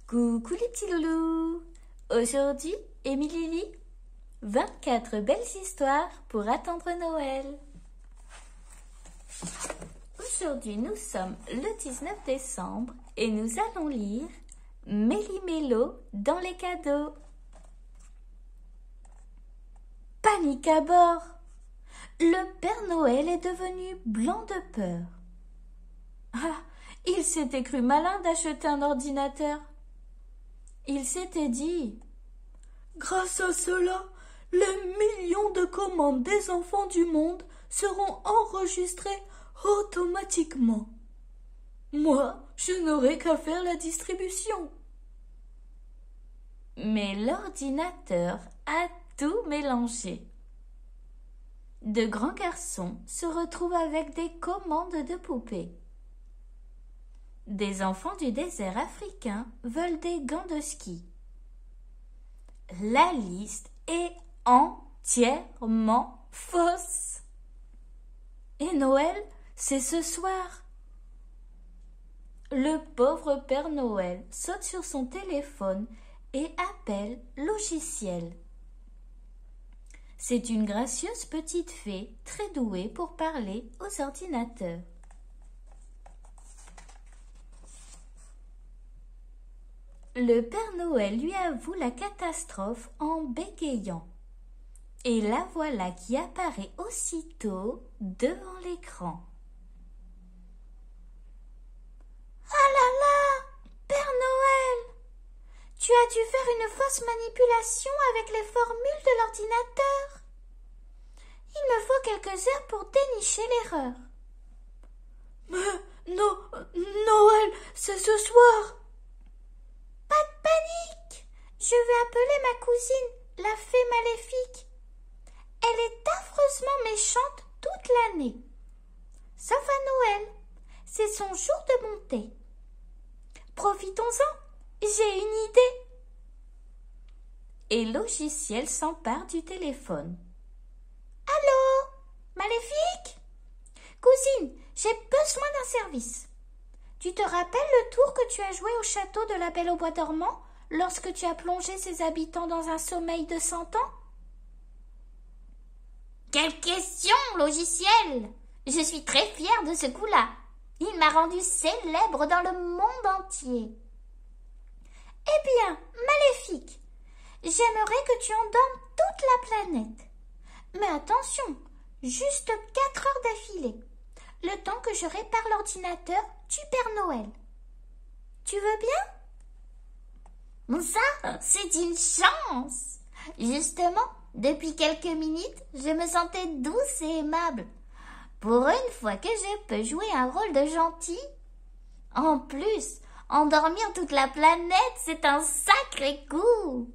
Coucou les petits loulous. Aujourd'hui, Émilie lit 24 belles histoires pour attendre Noël. Aujourd'hui, nous sommes le 19 décembre et nous allons lire Méli-Mélo dans les cadeaux. Panique à bord. Le Père Noël est devenu blanc de peur. Ah, il s'était cru malin d'acheter un ordinateur. Il s'était dit « Grâce à cela, les millions de commandes des enfants du monde seront enregistrées automatiquement. Moi, je n'aurai qu'à faire la distribution. » Mais l'ordinateur a tout mélangé. De grands garçons se retrouvent avec des commandes de poupées. Des enfants du désert africain veulent des gants de ski. La liste est entièrement fausse. Et Noël, c'est ce soir. Le pauvre Père Noël saute sur son téléphone et appelle Logiciel. C'est une gracieuse petite fée très douée pour parler aux ordinateurs. Le Père Noël lui avoue la catastrophe en bégayant. Et la voilà qui apparaît aussitôt devant l'écran. « Ah là là, Père Noël, tu as dû faire une fausse manipulation avec les formules de l'ordinateur. Il me faut quelques heures pour dénicher l'erreur. »« Mais non, Noël, c'est ce soir. » Pas de panique, je vais appeler ma cousine, la fée maléfique. Elle est affreusement méchante toute l'année. Sauf à Noël, c'est son jour de bonté. Profitons-en, j'ai une idée. Et Logiciel s'empare du téléphone. Allô, maléfique? Cousine, j'ai besoin d'un service. Tu te rappelles le tour que tu as joué au château de la Belle au Bois dormant lorsque tu as plongé ses habitants dans un sommeil de 100 ans? Quelle question, Logiciel! Je suis très fière de ce coup-là. Il m'a rendu célèbre dans le monde entier. Eh bien, maléfique, j'aimerais que tu endormes toute la planète. Mais attention, juste 4 heures d'affilée. Le temps que je répare l'ordinateur du Père Noël. Tu veux bien? Ça, c'est une chance. Justement, depuis quelques minutes, je me sentais douce et aimable. Pour une fois que je peux jouer un rôle de gentil. En plus, endormir toute la planète, c'est un sacré coup.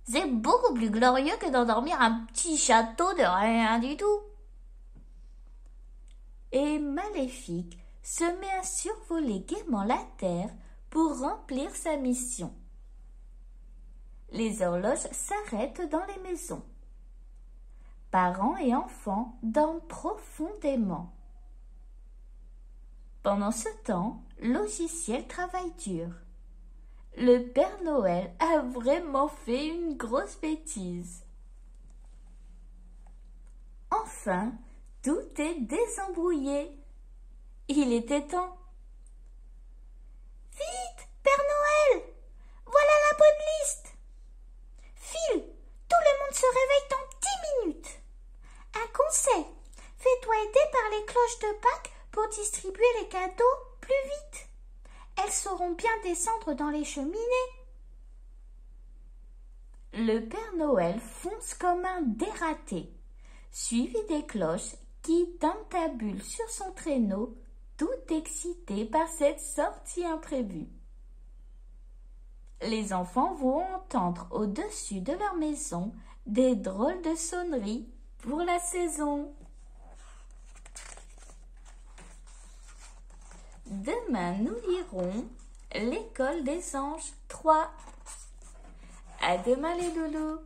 C'est beaucoup plus glorieux que d'endormir un petit château de rien du tout. Et Maléfique se met à survoler gaiement la terre pour remplir sa mission. Les horloges s'arrêtent dans les maisons. Parents et enfants dorment profondément. Pendant ce temps, Logiciel travaille dur. Le Père Noël a vraiment fait une grosse bêtise. Enfin, tout est désembrouillé. Il était temps. Vite, Père Noël, voilà la bonne liste. File, tout le monde se réveille dans 10 minutes. Un conseil, fais-toi aider par les cloches de Pâques pour distribuer les cadeaux plus vite. Elles sauront bien descendre dans les cheminées. Le Père Noël fonce comme un dératé, suivi des cloches qui tintabulent sur son traîneau, tout excité par cette sortie imprévue. Les enfants vont entendre au-dessus de leur maison des drôles de sonneries pour la saison. Demain, nous lirons L'école des anges 3. À demain les loulous.